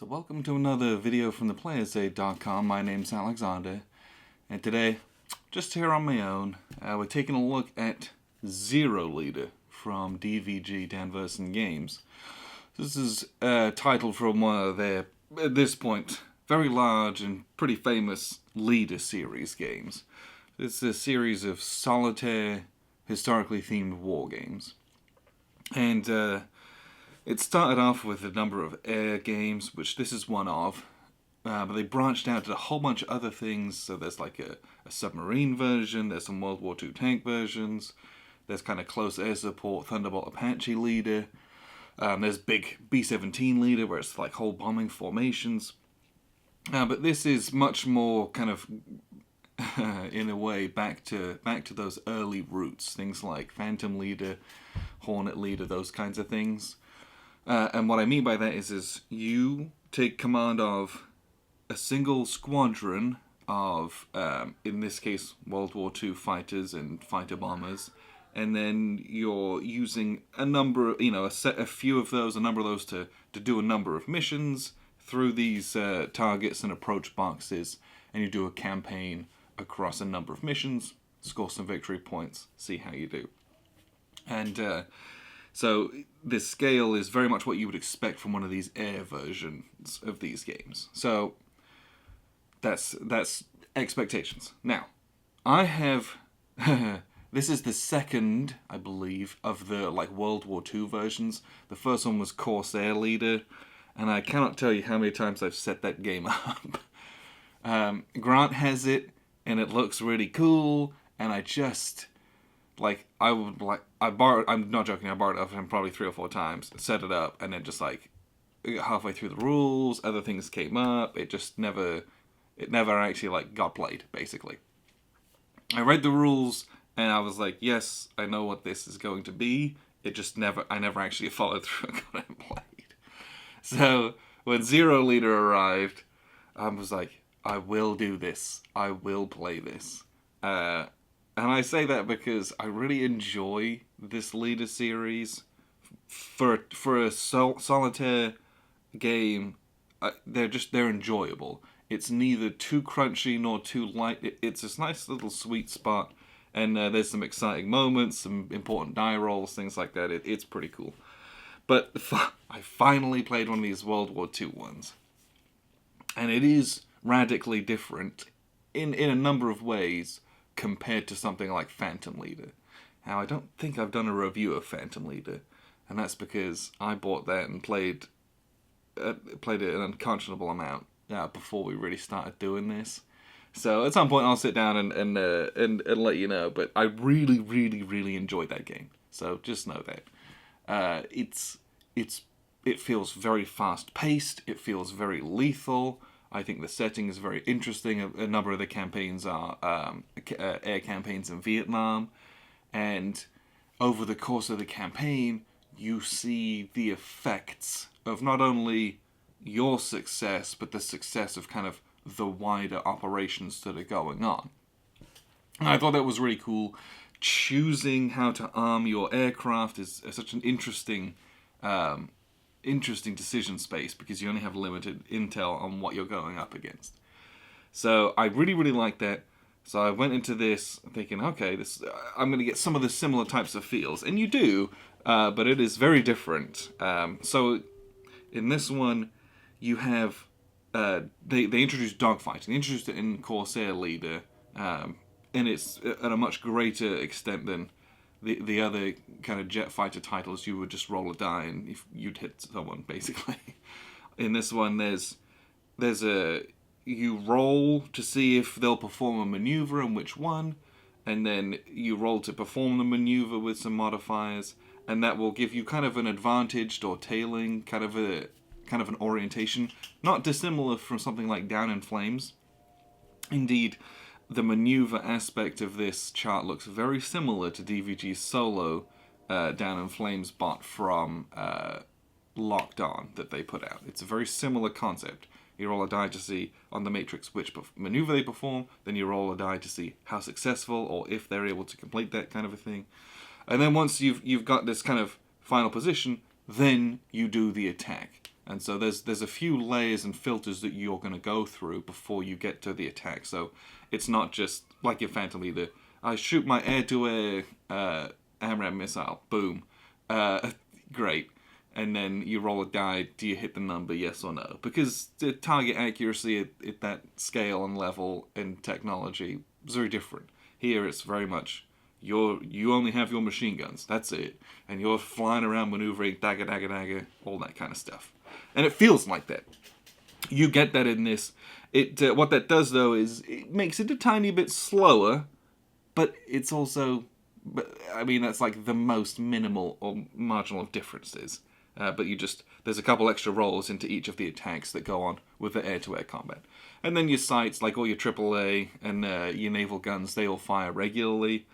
Welcome to another video from theplayersaid.com. My name's Alexander, and today, just here on my own, we're taking a look at Zero Leader from DVG Dan Versen Games. This is a title from one of their, at this point, very large and pretty famous Leader series games. It's a series of solitaire, historically themed war games. And it started off with a number of air games, which this is one of, but they branched out to a whole bunch of other things. So there's like a submarine version, there's some World War II tank versions, there's kind of close air support, Thunderbolt Apache Leader, there's big B-17 Leader where it's like whole bombing formations. But this is much more kind of, in a way, back to those early roots, things like Phantom Leader, Hornet Leader, those kinds of things. And what I mean by that is you take command of a single squadron of, in this case, World War II fighters and fighter bombers, and then you're using a number, a few of those, a number of those to do a number of missions through these targets and approach boxes, and you do a campaign across a number of missions, score some victory points, see how you do. And so this scale is very much what you would expect from one of these air versions of these games. So that's expectations. Now, I have this is the second, I believe, of the World War II versions. The first one was Corsair Leader, and I cannot tell you how many times I've set that game up. Grant has it, and it looks really cool, and I just I'm not joking, I borrowed it off him probably 3 or 4 times, set it up, and then just halfway through the rules, other things came up, it never actually got played, basically. I read the rules, and I was like, yes, I know what this is going to be, I never actually followed through and got it and played. So, when Zero Leader arrived, I was like, I will do this, I will play this. And I say that because I really enjoy this Leader series. For a solitaire game, they're enjoyable. It's neither too crunchy nor too light. It's this nice little sweet spot, and there's some exciting moments, some important die rolls, things like that. It's pretty cool. But I finally played one of these World War II ones, and it is radically different in a number of ways compared to something like Phantom Leader. Now, I don't think I've done a review of Phantom Leader, and that's because I bought that and played it an unconscionable amount before we really started doing this. So at some point I'll sit down and let you know, but I really, really, really enjoyed that game. So just know that. It feels very fast-paced, it feels very lethal. I think the setting is very interesting. A number of the campaigns are air campaigns in Vietnam. And over the course of the campaign, you see the effects of not only your success, but the success of kind of the wider operations that are going on. And I thought that was really cool. Choosing how to arm your aircraft is such an interesting decision space, because you only have limited intel on what you're going up against. So I really, really like that. So I went into this thinking, okay, I'm going to get some of the similar types of feels. And you do, but it is very different. So in this one, you have, they introduced Dogfight. They introduced it in Corsair Leader, and it's at a much greater extent than the other kind of jet fighter titles. You would just roll a die and if you'd hit someone, basically. In this one, you roll to see if they'll perform a maneuver and which one, and then you roll to perform the maneuver with some modifiers, and that will give you kind of an advantaged or tailing kind of an orientation, not dissimilar from something like Down in Flames. Indeed, the maneuver aspect of this chart looks very similar to DVG's solo Down in Flames bot from Locked On that they put out. It's a very similar concept. You roll a die to see on the matrix which maneuver they perform, then you roll a die to see how successful or if they're able to complete that kind of a thing. And then once you've got this kind of final position, then you do the attack. And so there's a few layers and filters that you're going to go through before you get to the attack. So it's not just like your Phantom Leader. I shoot my air-to-air AMRAAM missile. Boom. Great. And then you roll a die. Do you hit the number? Yes or no? Because the target accuracy at that scale and level in technology is very different. Here it's very much you only have your machine guns. That's it. And you're flying around maneuvering, dagger, dagger, dagger, all that kind of stuff. And it feels like that. You get that in this. What that does, though, is it makes it a tiny bit slower, but it's also... I mean, that's like the most minimal or marginal of differences. But there's a couple extra rolls into each of the attacks that go on with the air-to-air combat. And then your sights, like all your AAA and your naval guns, they all fire regularly.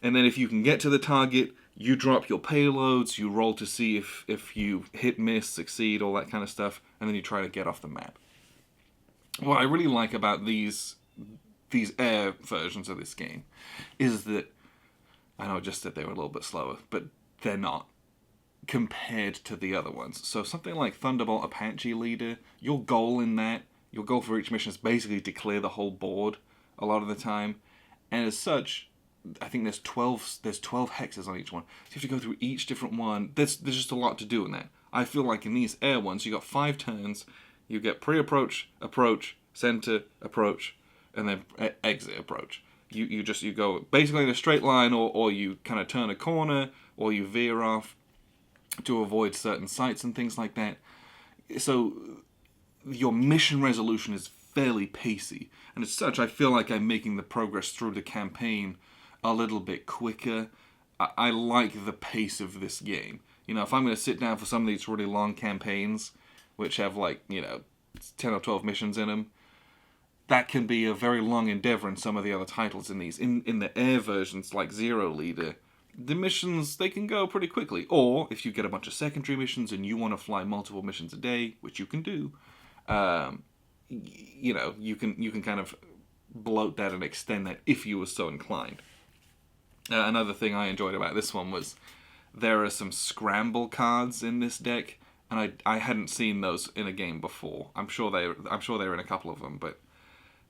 And then if you can get to the target, you drop your payloads, you roll to see if you hit, miss, succeed, all that kind of stuff, and then you try to get off the map. What I really like about these air versions of this game is that, I know I just said they were a little bit slower, but they're not compared to the other ones. So something like Thunderbolt Apache Leader, your goal for each mission is basically to clear the whole board a lot of the time. And as such, I think there's 12 hexes on each one. So you have to go through each different one. There's just a lot to do in that. I feel like in these air ones, you got 5 turns. You get pre-approach, approach, center, approach, and then exit approach. You go basically in a straight line, or you kind of turn a corner, or you veer off to avoid certain sites and things like that. So your mission resolution is fairly pacey. And as such, I feel like I'm making the progress through the campaign a little bit quicker. I like the pace of this game. You know, if I'm going to sit down for some of these really long campaigns, which have 10 or 12 missions in them, that can be a very long endeavor in some of the other titles in these. In the air versions, like Zero Leader, the missions, they can go pretty quickly. Or, if you get a bunch of secondary missions and you want to fly multiple missions a day, which you can do, you can kind of bloat that and extend that if you were so inclined. Another thing I enjoyed about this one was there are some Scramble cards in this deck, and I hadn't seen those in a game before. I'm sure they were in a couple of them, but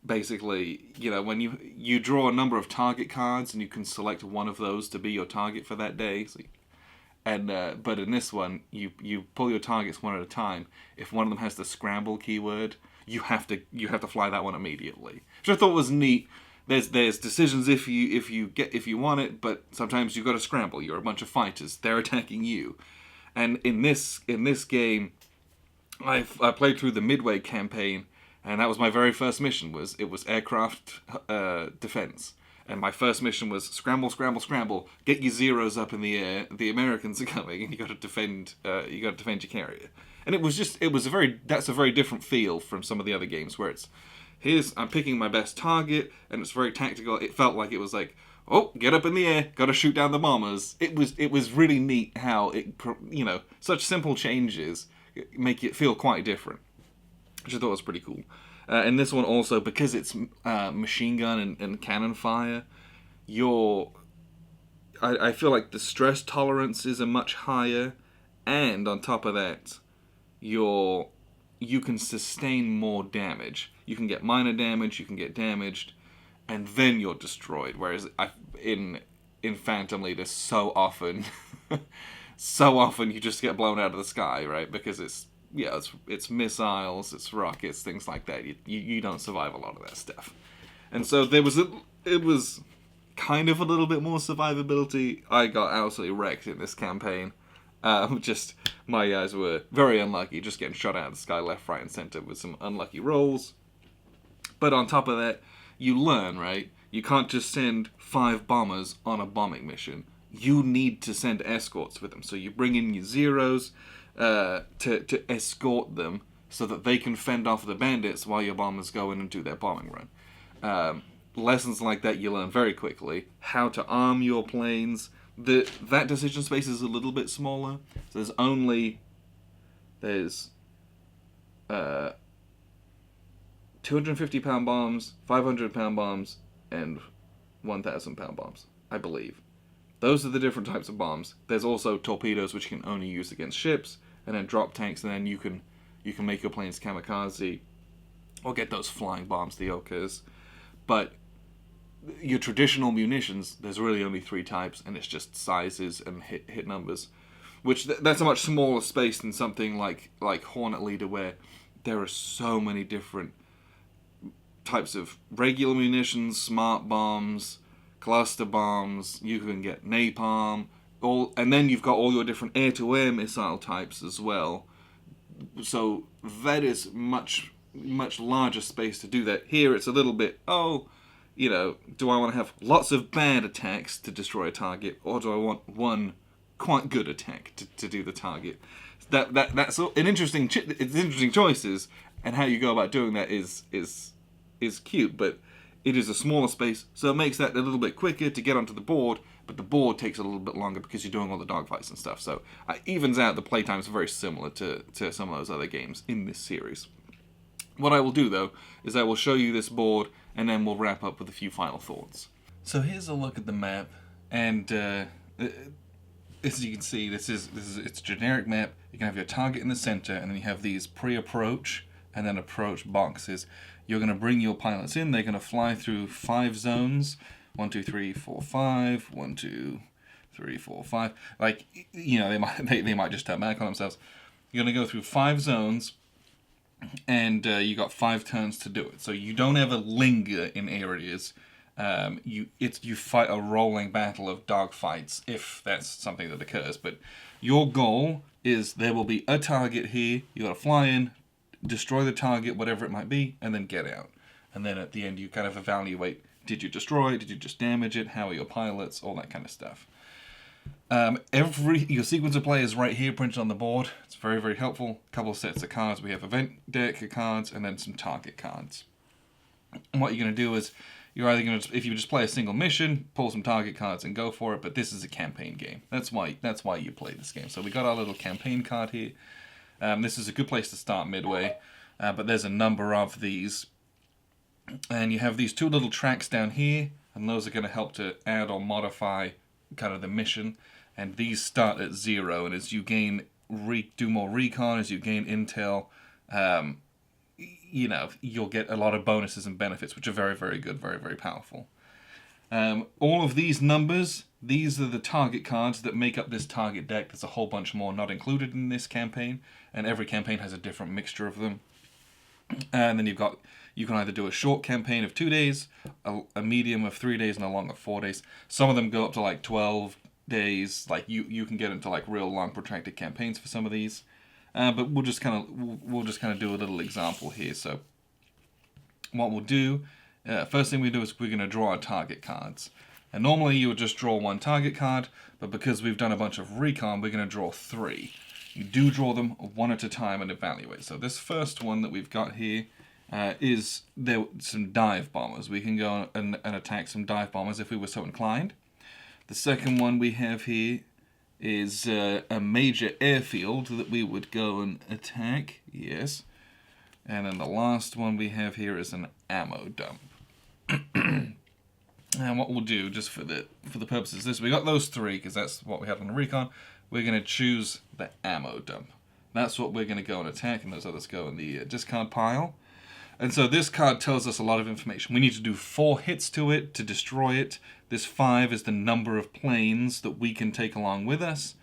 basically, when you draw a number of target cards and you can select one of those to be your target for that day. But in this one, you pull your targets one at a time. If one of them has the Scramble keyword, you have to fly that one immediately, which I thought was neat. There's decisions if you want it, but sometimes you've got to scramble. You're a bunch of fighters. They're attacking you. And in this game, I played through the Midway campaign, and that was my very first mission. It was aircraft defense. And my first mission was scramble, scramble, scramble. Get your zeros up in the air. The Americans are coming, and you got to defend. You got to defend your carrier. And that's a very different feel from some of the other games where I'm picking my best target, and it's very tactical. It felt like it was like, oh, get up in the air, got to shoot down the bombers. It was really neat how such simple changes make it feel quite different, which I thought was pretty cool. And this one also, because it's machine gun and cannon fire, I feel like the stress tolerances are much higher, and on top of that, you can sustain more damage. You can get minor damage, you can get damaged, and then you're destroyed. Whereas in Phantom Leader, so often you just get blown out of the sky, right? Because it's missiles, it's rockets, things like that. You don't survive a lot of that stuff. And so it was kind of a little bit more survivability. I got absolutely wrecked in this campaign. Just my guys were very unlucky, just getting shot out of the sky left, right, and center with some unlucky rolls. But on top of that, you learn, right? You can't just send 5 bombers on a bombing mission. You need to send escorts with them. So you bring in your zeros to escort them so that they can fend off the bandits while your bombers go in and do their bombing run. Lessons like that you learn very quickly. How to arm your planes. That decision space is a little bit smaller. So there's 250-pound bombs, 500-pound bombs, and 1,000-pound bombs, I believe. Those are the different types of bombs. There's also torpedoes, which you can only use against ships, and then drop tanks, and then you can you can make your planes kamikaze, or get those flying bombs, the Okas. But your traditional munitions, there's really only 3 types, and it's just sizes and hit numbers. Which, that's a much smaller space than something like Hornet Leader, where there are so many different types of regular munitions, smart bombs, cluster bombs, you can get napalm, and then you've got all your different air-to-air missile types as well. So that is much larger space to do that. Here it's a little bit, you know, do I want to have lots of bad attacks to destroy a target, or do I want one quite good attack to do the target? That's an interesting. It's interesting choices, and how you go about doing that is cute, but it is a smaller space, so it makes that a little bit quicker to get onto the board. But the board takes a little bit longer because you're doing all the dogfights and stuff. So it evens out. The playtimes are very similar to some of those other games in this series. What I will do, though, is I will show you this board, and then we'll wrap up with a few final thoughts. So here's a look at the map, and as you can see, it's a generic map. You can have your target in the center, and then you have these pre-approach and then approach boxes. You're going to bring your pilots in. They're going to fly through 5 zones. 1, 2, 3, 4, 5. 1, 2, 3, 4, 5. Like, you know, they might just turn back on themselves. You're going to go through 5 zones, and you got 5 turns to do it. So you don't ever linger in areas. You fight a rolling battle of dogfights if that's something that occurs. But your goal is there will be a target here. You got to fly in, destroy the target, whatever it might be, and then get out. And then at the end, you kind of evaluate. Did you destroy it? Did you just damage it? How are your pilots? All that kind of stuff. Your sequence of play is right here printed on the board. It's very, very helpful. A couple of sets of cards. We have event deck cards and then some target cards. And what you're going to do is you're either going to, if you just play a single mission, pull some target cards and go for it. But this is a campaign game. That's why you play this game. So we got our little campaign card here. This is a good place to start midway. But there's a number of these. And you have these 2 little tracks down here, and those are going to help to add or modify kind of the mission. And these start at 0, and as you do more recon, as you gain intel, you know, you'll get a lot of bonuses and benefits, which are very, very good, very, very powerful. All of these numbers, these are the target cards that make up this target deck. There's a whole bunch more not included in this campaign, and every campaign has a different mixture of them. And then you can either do a short campaign of 2 days, a medium of 3 days, and a long of 4 days. Some of them go up to like 12 days. Like you can get into like real long protracted campaigns for some of these. But we'll just kind of do a little example here. So what we'll do, first thing we do is we're going to draw our target cards. And normally you would just draw 1 target card, but because we've done a bunch of recon, we're going to draw 3. You do draw them 1 at a time and evaluate. So this first one that we've got here is there some dive bombers. We can go and attack some dive bombers if we were so inclined. The second one we have here is a major airfield that we would go and attack. Yes. And then the last one we have here is an ammo dump. And what we'll do, just for the purposes of this, we got those 3 because that's what we have on the recon. We're going to choose the ammo dump. That's what we're going to go and attack, and those others go in the discard pile. And so this card tells us a lot of information. We need to do 4 hits to it to destroy it. This 5 is the number of planes that we can take along with us.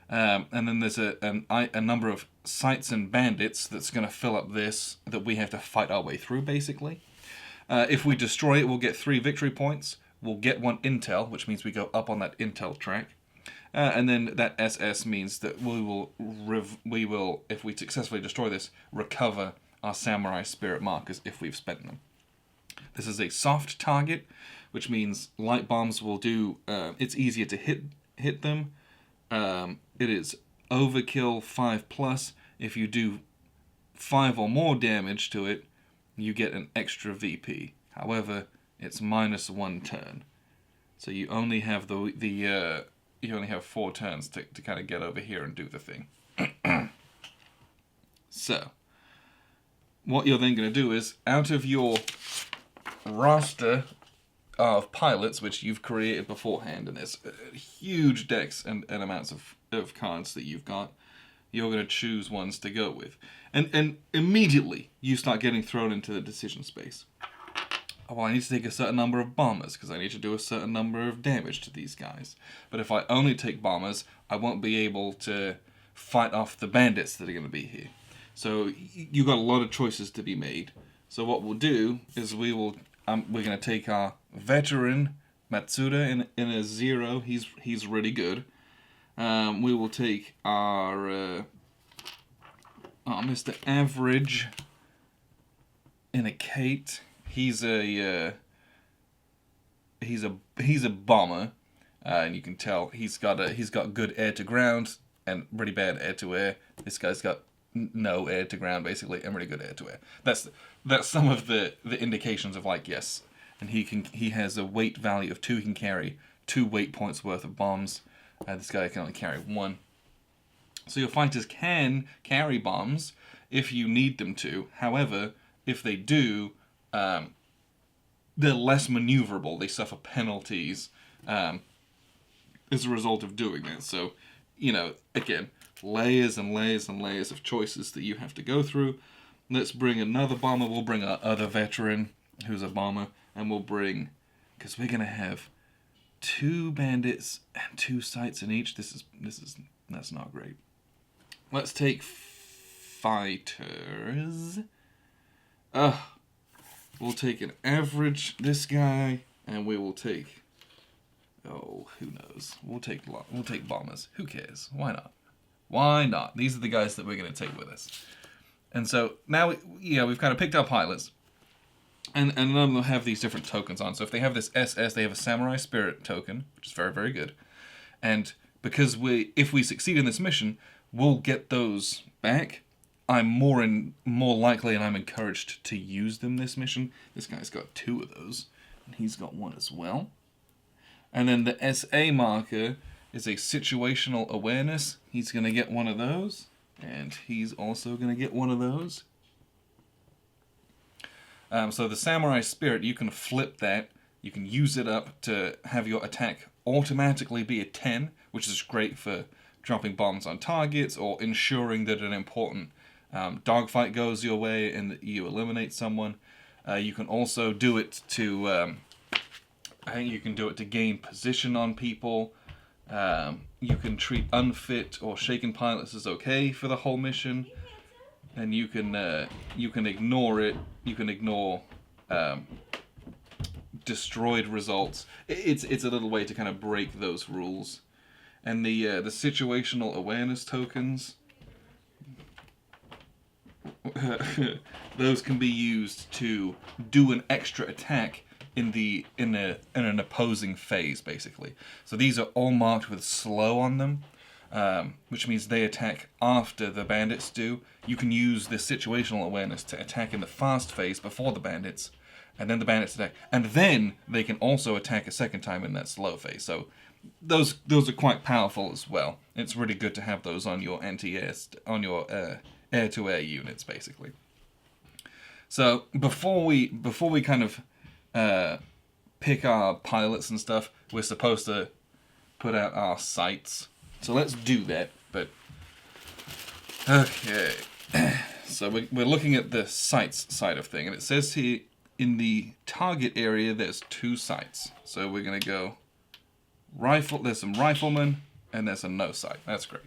And then there's a number of sites and bandits that's going to fill up this that we have to fight our way through, basically. If we destroy it, we'll get 3 victory points. We'll get 1 intel, which means we go up on that intel track. And then that SS means that we will, if we successfully destroy this, recover our samurai spirit markers if we've spent them. This is a soft target, which means light bombs will do. It's easier to hit them. It is overkill 5+. If you do 5 or more damage to it, you get an extra VP. However, it's -1 turn, so you only have you only have 4 turns to kind of get over here and do the thing. So, what you're then going to do is, out of your roster of pilots, which you've created beforehand, and there's huge decks and amounts of cards that you've got, you're going to choose ones to go with. And immediately, you start getting thrown into the decision space. Oh, well, I need to take a certain number of bombers, because I need to do a certain number of damage to these guys. But if I only take bombers, I won't be able to fight off the bandits that are going to be here. So you've got a lot of choices to be made. So what we'll do is we're going to take our veteran Matsuda in a 0. He's really good. We will take our Mr. Average in a Kate. He's a bomber, and you can tell he's got good air to ground and really bad air to air. This guy's got no air to ground basically, and really good air to air. That's some of the indications of like, yes. And he has a weight value of 2. He can carry 2 weight points worth of bombs. This guy can only carry 1. So your fighters can carry bombs if you need them to. However, if they do, they're less maneuverable. They suffer penalties as a result of doing that. So, again, layers and layers and layers of choices that you have to go through. Let's bring another bomber. We'll bring our other veteran, who's a bomber, and we'll bring, because we're gonna have 2 bandits and 2 sites in each. That's not great. Let's take fighters. We'll take an average, this guy, and we will take, who knows? We'll take bombers. Who cares? Why not? Why not? These are the guys that we're going to take with us. And so now, we've kind of picked our pilots, and none of them have these different tokens on. So if they have this SS, they have a Samurai Spirit token, which is very, very good. And because if we succeed in this mission, we'll get those back. I'm more likely and I'm encouraged to use them this mission. This guy's got 2 of those, and he's got 1 as well. And then the SA marker is a situational awareness. He's going to get 1 of those, and he's also going to get 1 of those. So the Samurai Spirit, you can flip that. You can use it up to have your attack automatically be a 10, which is great for dropping bombs on targets or ensuring that an important dogfight goes your way and that you eliminate someone. You can also do it to, I think you can do it to gain position on people. You can treat unfit or shaken pilots as okay for the whole mission, and you can ignore it. You can ignore destroyed results. It's a little way to kind of break those rules. And the situational awareness tokens. Those can be used to do an extra attack in an opposing phase, basically. So these are all marked with slow on them, which means they attack after the bandits do. You can use this situational awareness to attack in the fast phase before the bandits, and then the bandits attack, and then they can also attack a second time in that slow phase. So those are quite powerful as well. It's really good to have those on your anti-air, on your air-to-air units, basically. So before we kind of pick our pilots and stuff, we're supposed to put out our sights. So let's do that. But okay, so we're looking at the sights side of thing, and it says here in the target area there's 2 sights. So we're gonna go rifle. There's some riflemen, and there's a no sight. That's great.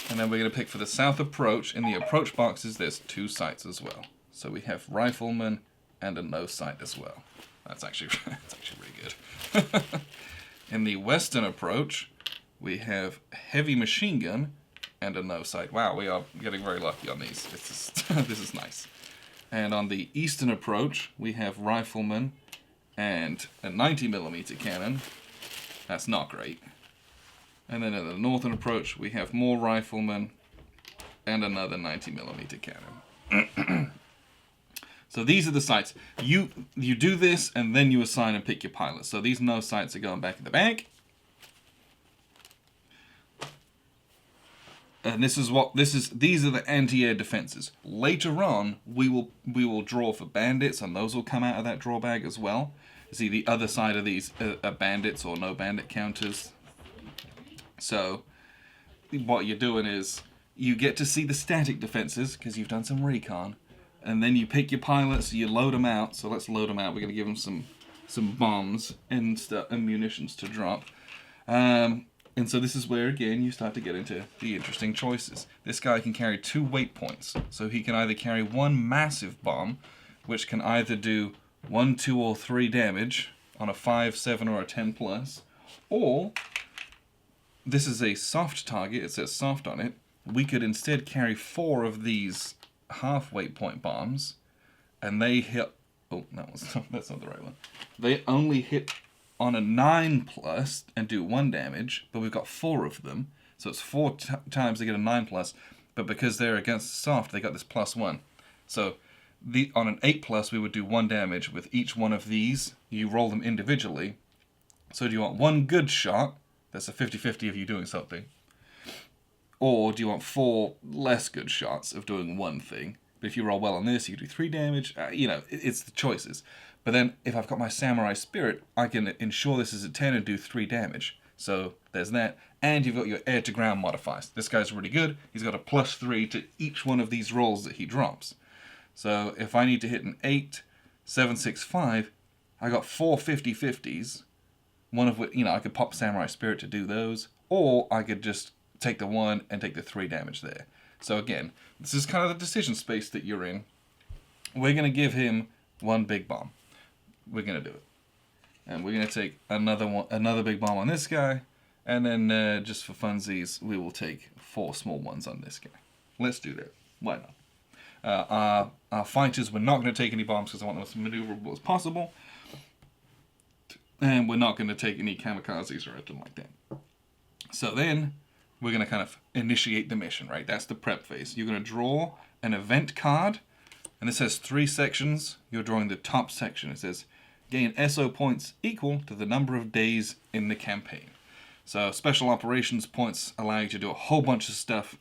And then we're going to pick for the south approach. In the approach boxes, there's 2 sights as well. So we have rifleman and a no sight as well. That's actually really good. In the western approach, we have heavy machine gun and a no sight. Wow, we are getting very lucky on these. This is nice. And on the eastern approach, we have rifleman and a 90mm cannon. That's not great. And then in the northern approach, we have more riflemen and another 90mm cannon. So these are the sights. You do this, and then you assign and pick your pilots. So these no sights are going back in the bag. And these are the anti-air defenses. Later on, we will draw for bandits, and those will come out of that draw bag as well. See, the other side of these are bandits or no bandit counters. So what you're doing is you get to see the static defenses because you've done some recon, and then you pick your pilots, you load them out. So let's load them out. We're going to give them some bombs and stuff and munitions to drop. And so this is where, again, you start to get into the interesting choices. This guy can carry 2 weight points. So he can either carry one massive bomb, which can either do 1, 2, or 3 damage on a 5, 7, or a 10 plus, or this is a soft target, it says soft on it. We could instead carry 4 of these half weight point bombs, and they hit, oh, that's not the right one. They only hit on a 9 plus and do 1 damage, but we've got 4 of them, so it's 4 times they get a 9 plus, but because they're against soft, they got this +1. So on an 8 plus, we would do 1 damage with each one of these. You roll them individually. So do you want 1 good shot? That's a 50-50 of you doing something. Or do you want 4 less good shots of doing 1 thing? But if you roll well on this, you do 3 damage. It's the choices. But then, if I've got my Samurai Spirit, I can ensure this is a 10 and do 3 damage. So, there's that. And you've got your air-to-ground modifiers. This guy's really good. He's got a +3 to each one of these rolls that he drops. So, if I need to hit an 8, 7, 6, 5, I got 4 50-50s. One of which, I could pop Samurai Spirit to do those. Or I could just take the 1 and take the 3 damage there. So, again, this is kind of the decision space that you're in. We're going to give him 1 big bomb. We're going to do it. And we're going to take another big bomb on this guy, and then just for funsies, we will take 4 small ones on this guy. Let's do that. Why not? Our fighters, we're not going to take any bombs because I want them as maneuverable as possible. And we're not going to take any kamikazes or anything like that. So then, we're going to kind of initiate the mission, right? That's the prep phase. You're going to draw an event card, and this has 3 sections. You're drawing the top section. It says, gain SO points equal to the number of days in the campaign. So special operations points allow you to do a whole bunch of stuff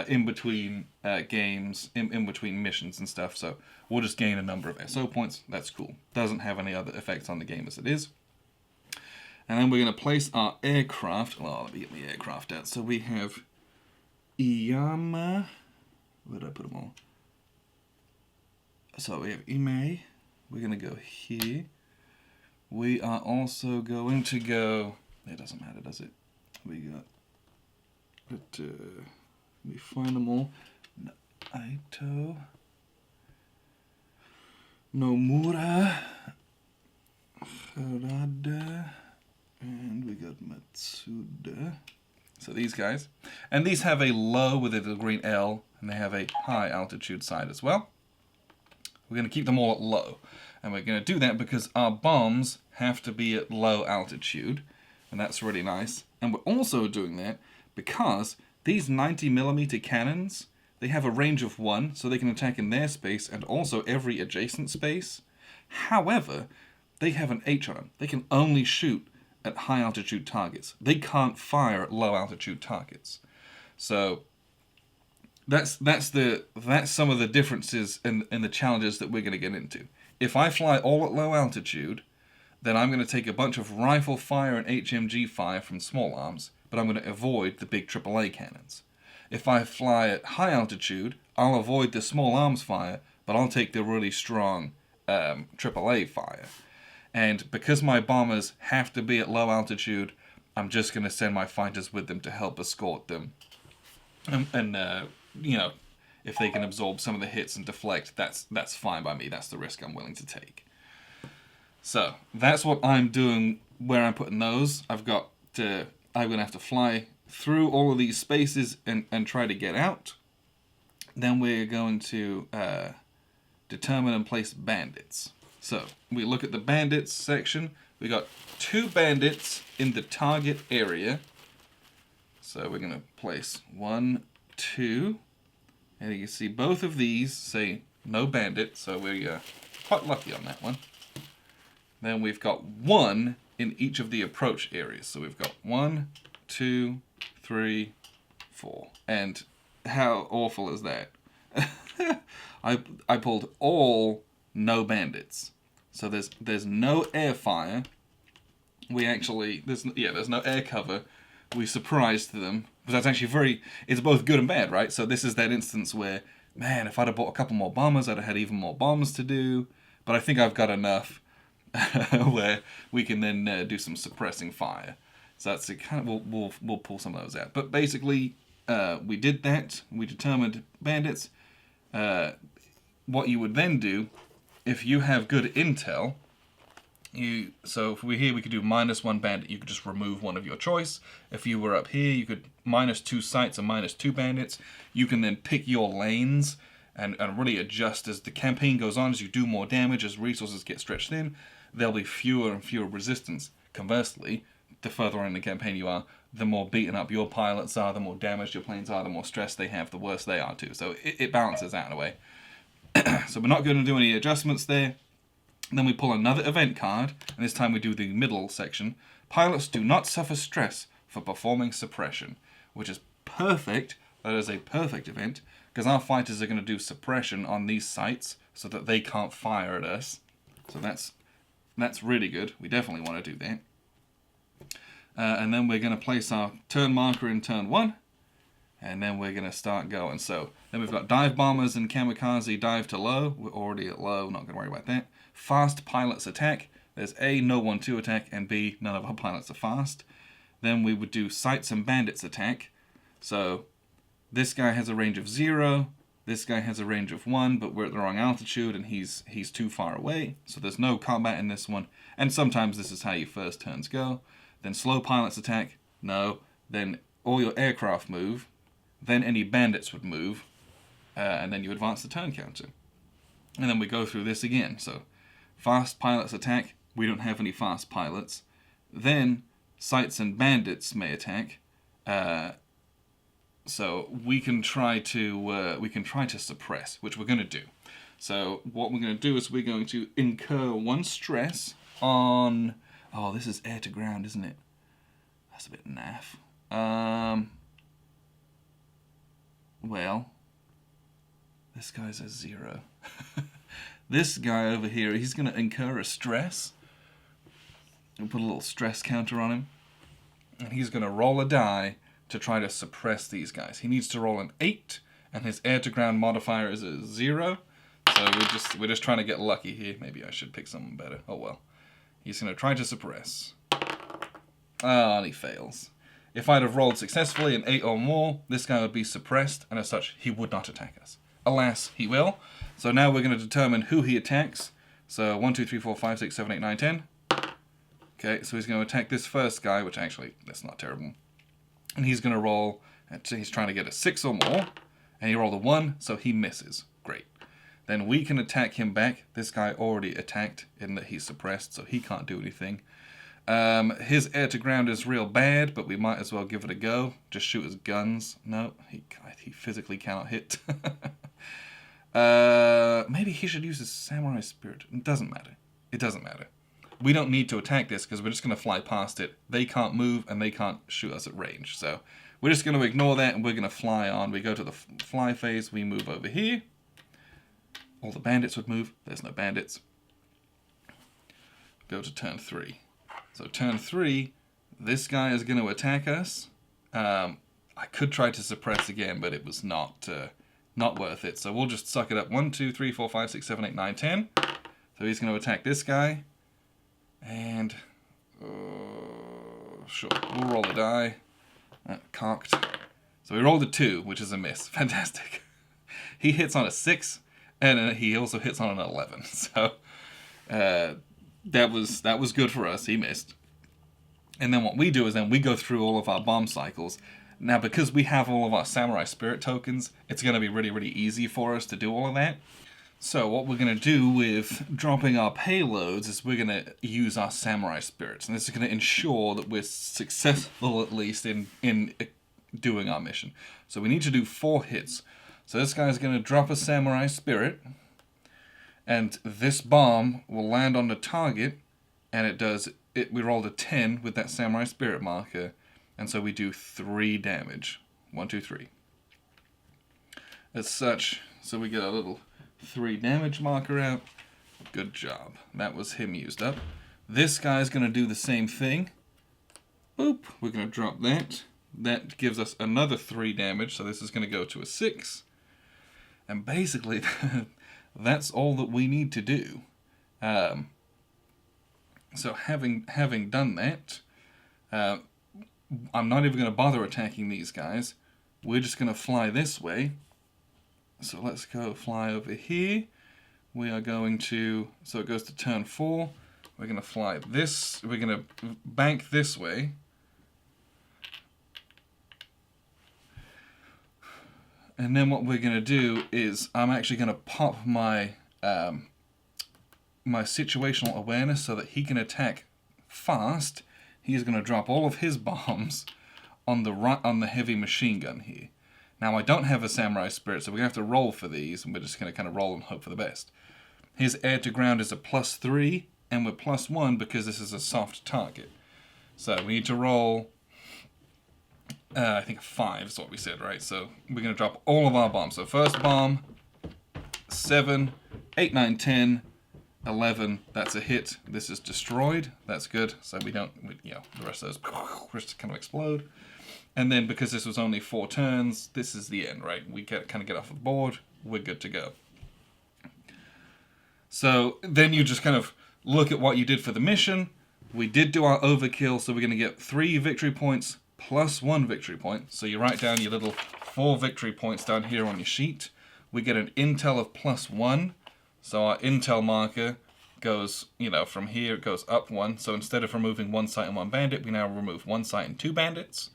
in between games, in between missions and stuff. So we'll just gain a number of SO points. That's cool. Doesn't have any other effects on the game as it is. And then we're going to place our aircraft. Oh, let me get my aircraft out. So we have Iyama. Where did I put them all? So we have Ime. We're going to go here. We are also going to go... It doesn't matter, does it? We got... Let me find them all. Aito. Nomura. Harada. And we got Matsuda. So these guys. And these have a low with a green L, and they have a high altitude side as well. We're going to keep them all at low. And we're going to do that because our bombs have to be at low altitude. And that's really nice. And we're also doing that because these 90mm cannons, they have a range of 1, so they can attack in their space and also every adjacent space. However, they have an H on them. They can only shoot at high altitude targets. They can't fire at low altitude targets. So that's some of the differences and the challenges that we're going to get into. If I fly all at low altitude, then I'm going to take a bunch of rifle fire and HMG fire from small arms, but I'm going to avoid the big AAA cannons. If I fly at high altitude, I'll avoid the small arms fire, but I'll take the really strong AAA fire. And because my bombers have to be at low altitude, I'm just going to send my fighters with them to help escort them. And if they can absorb some of the hits and deflect, that's fine by me. That's the risk I'm willing to take. So that's what I'm doing where I'm putting those. I'm going to have to fly through all of these spaces and try to get out. Then we're going to determine and place bandits. So we look at the bandits section. We got 2 bandits in the target area. So we're going to place 1, 2. And you can see both of these say no bandit. So we're quite lucky on that one. Then we've got 1 in each of the approach areas. So we've got 1, 2, 3, 4. And how awful is that? I pulled all no bandits. So there's no air fire. There's no air cover. we surprised them. But that's actually it's both good and bad, right? So this is that instance where, man, if I'd have bought a couple more bombers, I'd have had even more bombs to do. But I think I've got enough where we can then do some suppressing fire. So that's kind of, we'll pull some of those out. But basically, we did that. We determined bandits. What you would then do, if you have good intel, so if we're here, we could do -1 bandit. You could just remove one of your choice. If you were up here, you could -2 sites and -2 bandits. You can then pick your lanes and really adjust as the campaign goes on. As you do more damage, as resources get stretched thin, there'll be fewer and fewer resistance. Conversely, the further in the campaign you are, the more beaten up your pilots are, the more damaged your planes are, the more stress they have, the worse they are too. So it balances out in a way. So we're not going to do any adjustments there. Then we pull another event card, and this time we do the middle section. Pilots do not suffer stress for performing suppression, which is perfect. That is a perfect event, because our fighters are going to do suppression on these sites so that they can't fire at us. So that's really good. We definitely want to do that. And then we're going to place our turn marker in turn 1, and then we're going to start going. So then we've got dive bombers and kamikaze dive to low. We're already at low, not going to worry about that. Fast pilots attack. There's A, no 1-2 attack, and B, none of our pilots are fast. Then we would do sights and bandits attack. So this guy has a range of 0. This guy has a range of 1, but we're at the wrong altitude and he's too far away. So there's no combat in this one. And sometimes this is how your first turns go. Then slow pilots attack. No. Then all your aircraft move. Then any bandits would move. And then you advance the turn counter. And then we go through this again. So fast pilots attack. We don't have any fast pilots. Then sights and bandits may attack. So we can try to suppress, which we're going to do. So what we're going to do is we're going to incur 1 stress on. Oh, this is air to ground, isn't it? That's a bit naff. Well, this guy's a 0. This guy over here, he's going to incur a stress. We'll put a little stress counter on him. And he's going to roll a die to try to suppress these guys. He needs to roll an 8, and his air-to-ground modifier is a 0. So we're just trying to get lucky here. Maybe I should pick someone better. Oh well. He's going to try to suppress. Ah, and he fails. If I'd have rolled successfully an 8 or more, this guy would be suppressed, and as such, he would not attack us. Alas, he will. So now we're going to determine who he attacks. So 1, 2, 3, 4, 5, 6, 7, 8, 9, 10. Okay, so he's going to attack this first guy, which actually, that's not terrible. And he's going to roll, he's trying to get a 6 or more, and he rolled a 1, so he misses. Great. Then we can attack him back. This guy already attacked in that he's suppressed, so he can't do anything. His air to ground is real bad, but we might as well give it a go. Just shoot his guns. No, he physically cannot hit. Maybe he should use his samurai spirit. It doesn't matter. It doesn't matter. We don't need to attack this because we're just going to fly past it. They can't move and they can't shoot us at range. So we're just going to ignore that and we're going to fly on. We go to the fly phase. We move over here. All the bandits would move. There's no bandits. Go to turn 3. So turn 3, this guy is going to attack us. I could try to suppress again, but it was not worth it. So we'll just suck it up. 1, 2, 3, 4, 5, 6, 7, 8, 9, 10. So he's going to attack this guy. And, sure, we'll roll the die. Cocked. So we rolled a 2, which is a miss. Fantastic. He hits on a 6, and he also hits on an 11. So, that was good for us. He missed. And then what we do is then we go through all of our bomb cycles. Now, because we have all of our samurai spirit tokens, it's going to be really, really easy for us to do all of that. So what we're going to do with dropping our payloads is we're going to use our samurai spirits. And this is going to ensure that we're successful, at least, in doing our mission. So we need to do 4 hits. So this guy's going to drop a samurai spirit. And this bomb will land on the target. And it does... we rolled a 10 with that samurai spirit marker. And so we do 3 damage. 1, 2, 3. As such, so we get a little... 3 damage marker out. Good job. That was him used up. This guy's going to do the same thing. Boop. We're going to drop that. That gives us another 3 damage, so this is going to go to a 6. And basically, that's all that we need to do. So having done that, I'm not even going to bother attacking these guys. We're just going to fly this way. So let's go fly over here. We are going to, so it goes to turn 4. We're going to fly this, we're going to bank this way. And then what we're going to do is I'm actually going to pop my my situational awareness so that he can attack fast. He's going to drop all of his bombs on the heavy machine gun here. Now I don't have a samurai spirit, so we're going to have to roll for these, and we're just going to kind of roll and hope for the best. His air to ground is a +3, and we're +1 because this is a soft target. So we need to roll, I think a 5 is what we said, right? So we're going to drop all of our bombs. So first bomb, 7, 8, 9, 10, 11, that's a hit. This is destroyed. That's good. So we don't, the rest of those just kind of explode. And then because this was only 4 turns, this is the end, right? We kind of get off the board. We're good to go. So then you just kind of look at what you did for the mission. We did do our overkill, so we're going to get 3 victory points plus 1 victory point. So you write down your little 4 victory points down here on your sheet. We get an intel of +1. So our intel marker goes, from here it goes up 1. So instead of removing 1 sight and 1 bandit, we now remove 1 sight and 2 bandits.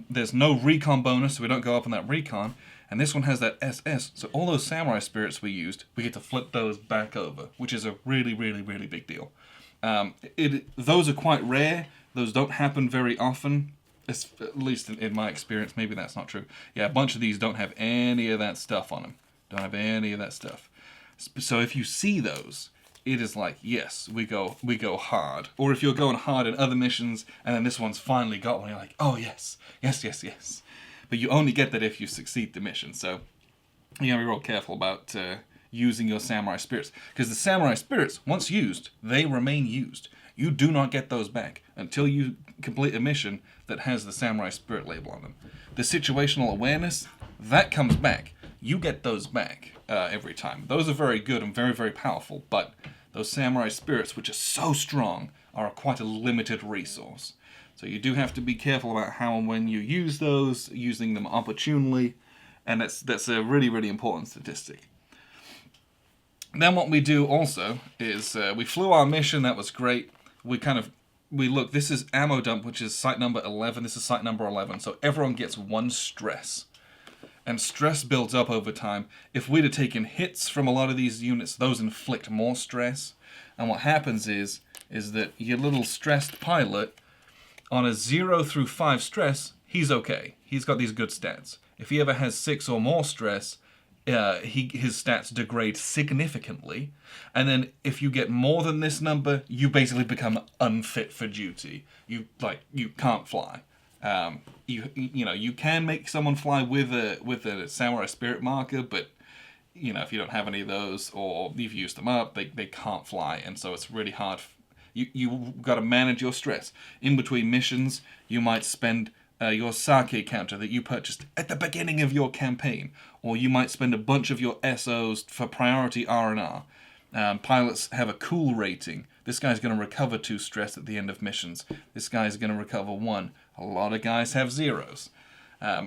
There's no recon bonus, so we don't go up on that recon. And this one has that SS, so all those samurai spirits we used, we get to flip those back over, which is a really, really, really big deal. Those are quite rare. Those don't happen very often, at least in my experience. Maybe that's not true. Yeah, a bunch of these don't have any of that stuff on them. Don't have any of that stuff. So if you see those, it is like, yes, we go hard. Or if you're going hard in other missions, and then this one's finally got one, you're like, oh yes, yes, yes, yes. But you only get that if you succeed the mission. So you gotta be real careful about using your samurai spirits. Because the samurai spirits, once used, they remain used. You do not get those back until you complete a mission that has the samurai spirit label on them. The situational awareness, that comes back. You get those back every time. Those are very good and very, very powerful, but those samurai spirits, which are so strong, are quite a limited resource. So you do have to be careful about how and when you use those, using them opportunely, and that's a really, really important statistic. Then what we do also is we flew our mission. That was great. We look, this is ammo dump, which is site number 11. This is site number 11. So everyone gets 1 stress. And stress builds up over time. If we'd have taken hits from a lot of these units, those inflict more stress. And what happens is that your little stressed pilot, on a 0 through 5 stress, he's okay. He's got these good stats. If he ever has 6 or more stress, his stats degrade significantly. And then if you get more than this number, you basically become unfit for duty. You can't fly. You can make someone fly with a samurai spirit marker, but if you don't have any of those or you've used them up, they can't fly, and so it's really hard. You got to manage your stress. In between missions, you might spend your sake counter that you purchased at the beginning of your campaign, or you might spend a bunch of your SOs for priority R&R. Pilots have a cool rating. This guy's going to recover 2 stress at the end of missions. This guy's going to recover 1. A lot of guys have 0s.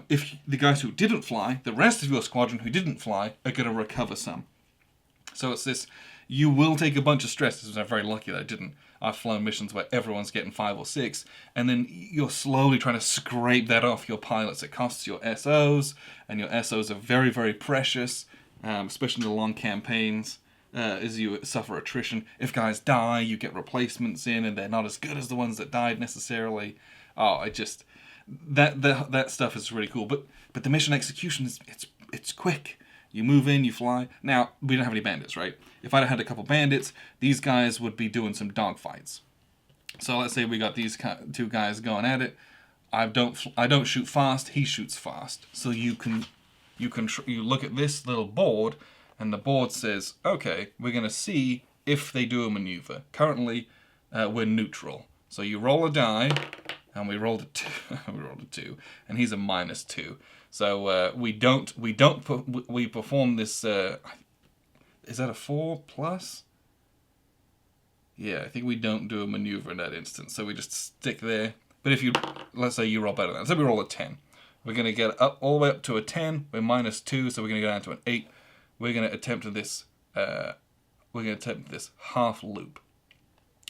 If the guys who didn't fly, the rest of your squadron who didn't fly, are going to recover some. So it's this, you will take a bunch of stress. I'm very lucky that I didn't. I've flown missions where everyone's getting 5 or 6, and then you're slowly trying to scrape that off your pilots. It costs your SOs, and your SOs are very, very precious, especially in the long campaigns, as you suffer attrition. If guys die, you get replacements in, and they're not as good as the ones that died necessarily. Oh, that stuff is really cool. But the mission execution it's quick. You move in, you fly. Now, we don't have any bandits, right? If I'd had a couple bandits, these guys would be doing some dogfights. So let's say we got these 2 guys going at it. I don't shoot fast. He shoots fast. So you look at this little board, and the board says, okay, we're going to see if they do a maneuver. Currently, we're neutral. So you roll a die, and we rolled a 2. We rolled a 2, and he's a -2. So we perform this. Is that a 4 plus? Yeah, I think we don't do a maneuver in that instance, so we just stick there. But if you, let's say you roll better than that, so we roll a 10. We're going to get up all the way up to a 10. We're -2, so we're going to go down to an 8. We're going to attempt this. We're going to attempt this half loop.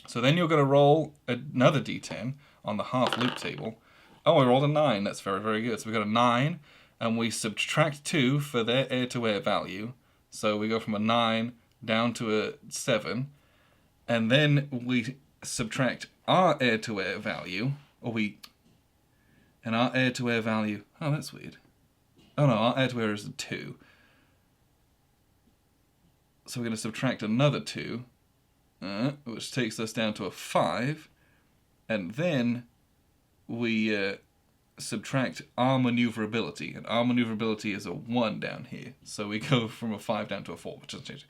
So then you're going to roll another d10 on the half loop table. Oh, we rolled a 9. That's very, very good. So we've got a 9, and we subtract 2 for their air-to-air value. So we go from a 9 down to a 7. And then we subtract our air-to-air value, and our air-to-air value, oh, that's weird. Oh no, our air-to-air is a 2. So we're going to subtract another 2, which takes us down to a 5, and then we subtract our maneuverability, and our maneuverability is a 1 down here. So we go from a 5 down to a 4, which doesn't change.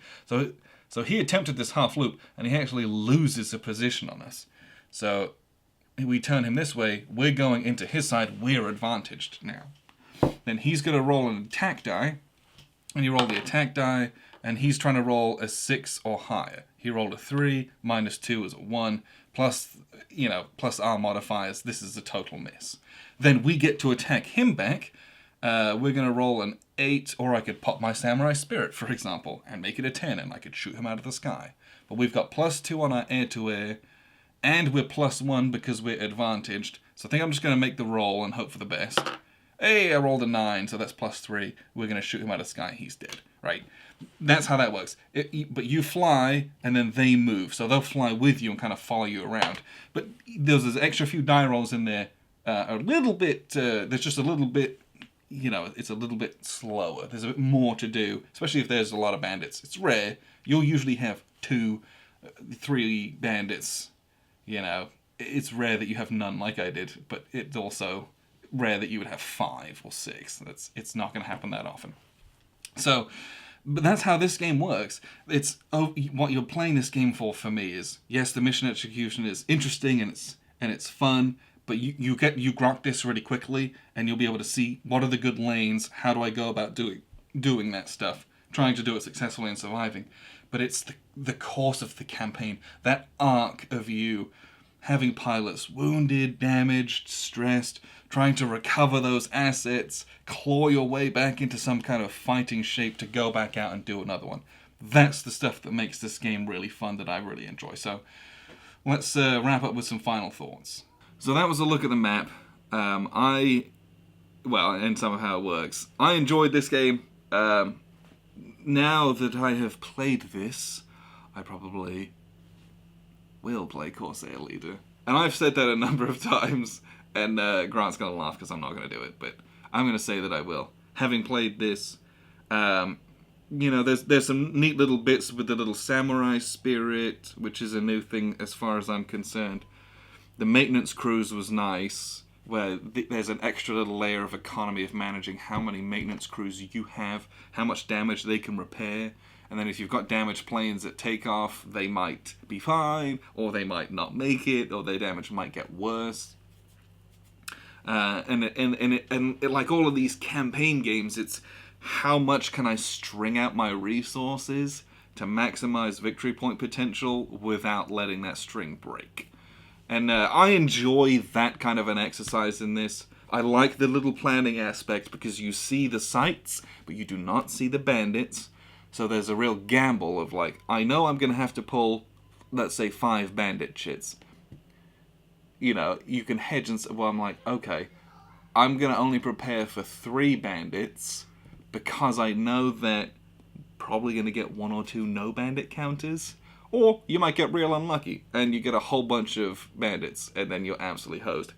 So he attempted this half loop, and he actually loses a position on us. So we turn him this way, we're going into his side, we're advantaged now. Then he's going to roll an attack die, and you roll the attack die, and he's trying to roll a 6 or higher. He rolled a 3, -2 is a 1, plus our modifiers, this is a total miss. Then we get to attack him back. We're going to roll an 8, or I could pop my Samurai Spirit, for example, and make it a 10, and I could shoot him out of the sky. But we've got +2 on our air-to-air, and we're +1 because we're advantaged. So I think I'm just going to make the roll and hope for the best. Hey, I rolled a 9, so that's +3. We're going to shoot him out of the sky, he's dead, right? That's how that works. But you fly, and then they move. So they'll fly with you and kind of follow you around. But there's this extra few die rolls in there, a little bit, there's just a little bit, it's a little bit slower. There's a bit more to do, especially if there's a lot of bandits. It's rare. You'll usually have 2, 3 bandits. It's rare that you have none like I did, but it's also rare that you would have 5 or 6. It's not going to happen that often. So, but that's how this game works. What you're playing this game for me is, yes, the mission execution is interesting and it's fun, but you grok this really quickly, and you'll be able to see what are the good lanes, how do I go about doing that stuff, trying to do it successfully and surviving. But it's the course of the campaign, that arc of you having pilots wounded, damaged, stressed, trying to recover those assets, claw your way back into some kind of fighting shape to go back out and do another one. That's the stuff that makes this game really fun, that I really enjoy. So let's wrap up with some final thoughts. So that was a look at the map. And some of how it works. I enjoyed this game. Now that I have played this, I probably will play Corsair Leader. And I've said that a number of times, and Grant's going to laugh because I'm not going to do it, but I'm going to say that I will. Having played this, there's some neat little bits with the little Samurai Spirit, which is a new thing as far as I'm concerned. The maintenance cruise was nice, where there's an extra little layer of economy of managing how many maintenance crews you have, how much damage they can repair, and then if you've got damaged planes at takeoff, they might be fine, or they might not make it, or their damage might get worse. And like all of these campaign games, it's how much can I string out my resources to maximize victory point potential without letting that string break. And I enjoy that kind of an exercise in this. I like the little planning aspect because you see the sights, but you do not see the bandits. So there's a real gamble of like, I know I'm going to have to pull, let's say, 5 bandit chits. You can hedge and say, well, I'm like, okay, I'm going to only prepare for 3 bandits because I know that probably going to get 1 or 2 no bandit counters. Or you might get real unlucky, and you get a whole bunch of bandits, and then you're absolutely hosed.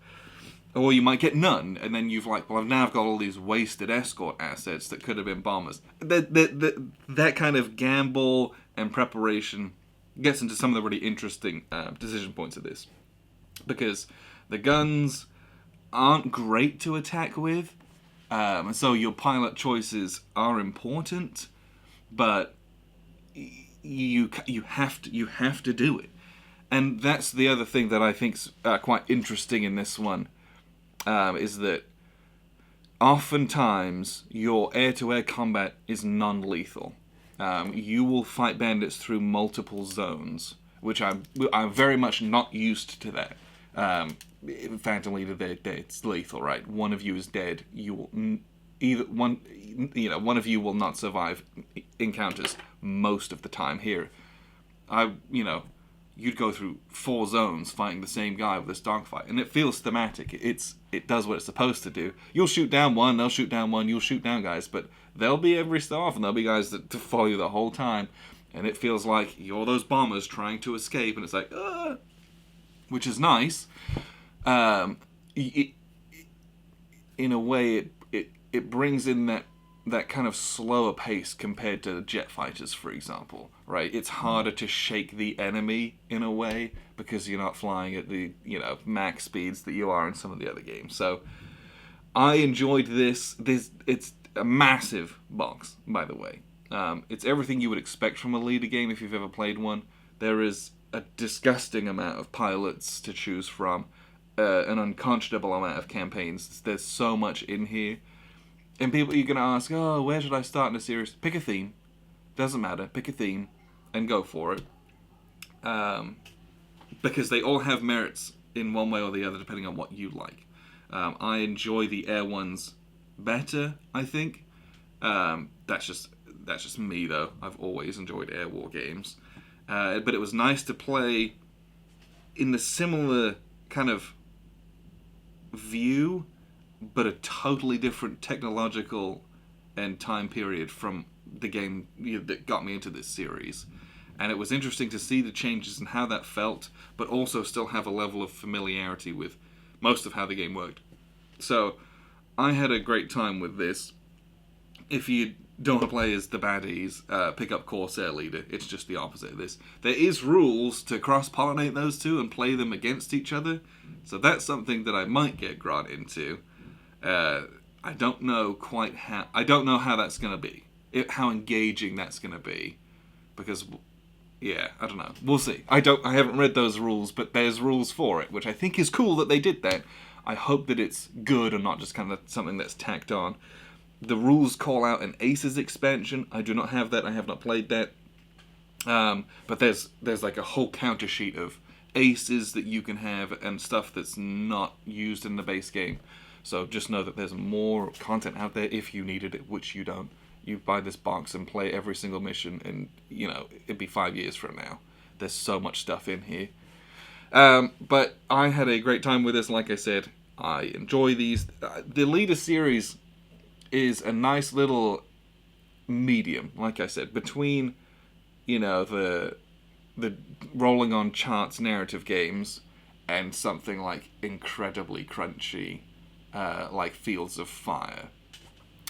Or you might get none, and then I've got all these wasted escort assets that could have been bombers. That kind of gamble and preparation gets into some of the really interesting decision points of this. Because the guns aren't great to attack with, and so your pilot choices are important, but you have to do it. And that's the other thing that I think's quite interesting in this one, is that oftentimes your air-to-air combat is non-lethal. You will fight bandits through multiple zones, which I'm very much not used to that. Phantom Leader, it's lethal, right? One of you is dead. You will one of you will not survive encounters most of the time. Here, you'd go through 4 zones fighting the same guy with this dogfight, and it feels thematic. It does what it's supposed to do. You'll shoot down one, they'll shoot down one, you'll shoot down guys, but there'll be every so often there'll be guys that to follow you the whole time, and it feels like you're those bombers trying to escape, and it's like, which is nice. In a way, it brings in that kind of slower pace compared to jet fighters, for example, right? It's harder to shake the enemy in a way because you're not flying at the, max speeds that you are in some of the other games. So I enjoyed this. It's a massive box, by the way. It's everything you would expect from a leader game if you've ever played one. There is a disgusting amount of pilots to choose from, an unconscionable amount of campaigns. There's so much in here. And people, you're going to ask, where should I start in a series? Pick a theme. Doesn't matter. Pick a theme and go for it. Because they all have merits in one way or the other, depending on what you like. I enjoy the air ones better, I think. That's just me, though. I've always enjoyed air war games. But it was nice to play in the similar kind of view, but a totally different technological and time period from the game that got me into this series. And it was interesting to see the changes and how that felt, but also still have a level of familiarity with most of how the game worked. So I had a great time with this. If you don't want to play as the baddies, pick up Corsair Leader. It's just the opposite of this. There is rules to cross-pollinate those two and play them against each other, so that's something that I might get Grant into. I don't know how that's going to be, how engaging that's going to be, because, I don't know. We'll see. I haven't read those rules, but there's rules for it, which I think is cool that they did that. I hope that it's good and not just kind of something that's tacked on. The rules call out an Aces expansion. I do not have that. I have not played that. But there's like a whole counter sheet of Aces that you can have and stuff that's not used in the base game. So just know that there's more content out there if you needed it, which you don't. You buy this box and play every single mission, and, it'd be 5 years from now. There's so much stuff in here. But I had a great time with this. Like I said, I enjoy these. The Leader series is a nice little medium, like I said, between, the rolling on charts narrative games and something like incredibly crunchy, like Fields of Fire.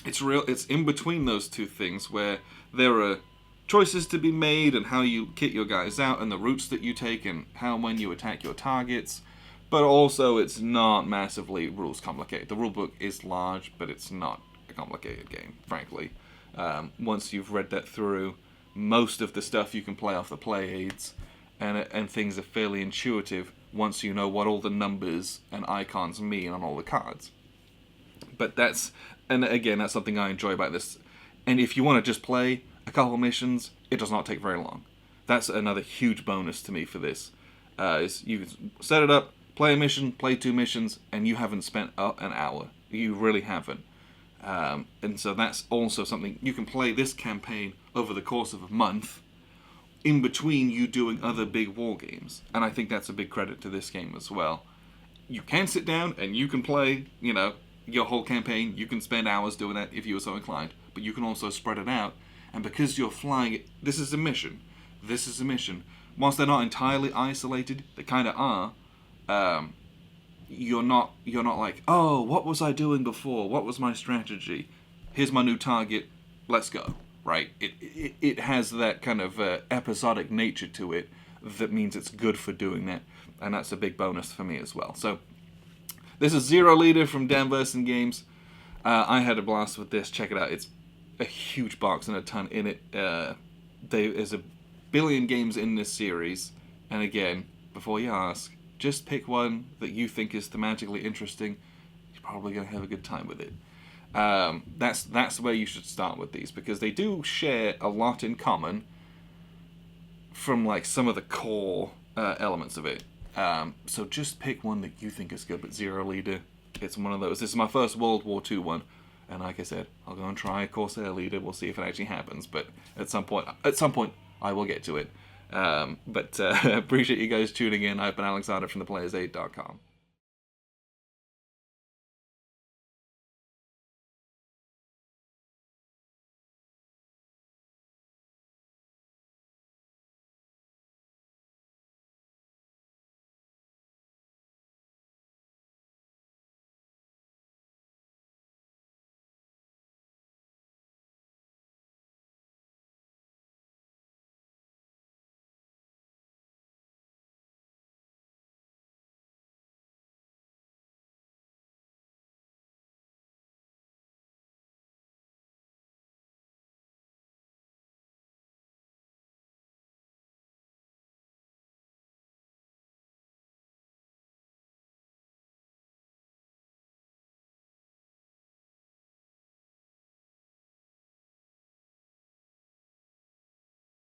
It's in between those two things where there are choices to be made and how you kit your guys out and the routes that you take and how and when you attack your targets. But also it's not massively rules complicated. The rulebook is large, but it's not a complicated game, frankly. Once you've read that through, most of the stuff you can play off the play aids, and things are fairly intuitive once you know what all the numbers and icons mean on all the cards. But that's something I enjoy about this. And if you want to just play a couple missions, it does not take very long. That's another huge bonus to me for this. Is you can set it up, play a mission, play 2 missions, and you haven't spent an hour. You really haven't. And so that's also something, you can play this campaign over the course of a month, in between you doing other big war games. And I think that's a big credit to this game as well. You can sit down and you can play, your whole campaign. You can spend hours doing that if you were so inclined. But you can also spread it out. And because you're flying it, this is a mission. Whilst they're not entirely isolated, they kind of are. You're not like, what was I doing before? What was my strategy? Here's my new target. Let's go. Right? It has that kind of episodic nature to it that means it's good for doing that. And that's a big bonus for me as well. So this is Zero Leader from Dan Verson Games. I had a blast with this. Check it out. It's a huge box and a ton in it. There's a billion games in this series. And again, before you ask. Just pick one that you think is thematically interesting. You're probably going to have a good time with it. That's where you should start with these, because they do share a lot in common from like some of the core elements of it. So just pick one that you think is good. But Zero Leader, it's one of those. This is my first World War II one, and like I said, I'll go and try Corsair Leader. We'll see if it actually happens. But at some point, I will get to it. Appreciate you guys tuning in. I've been Alexander from theplayers8.com.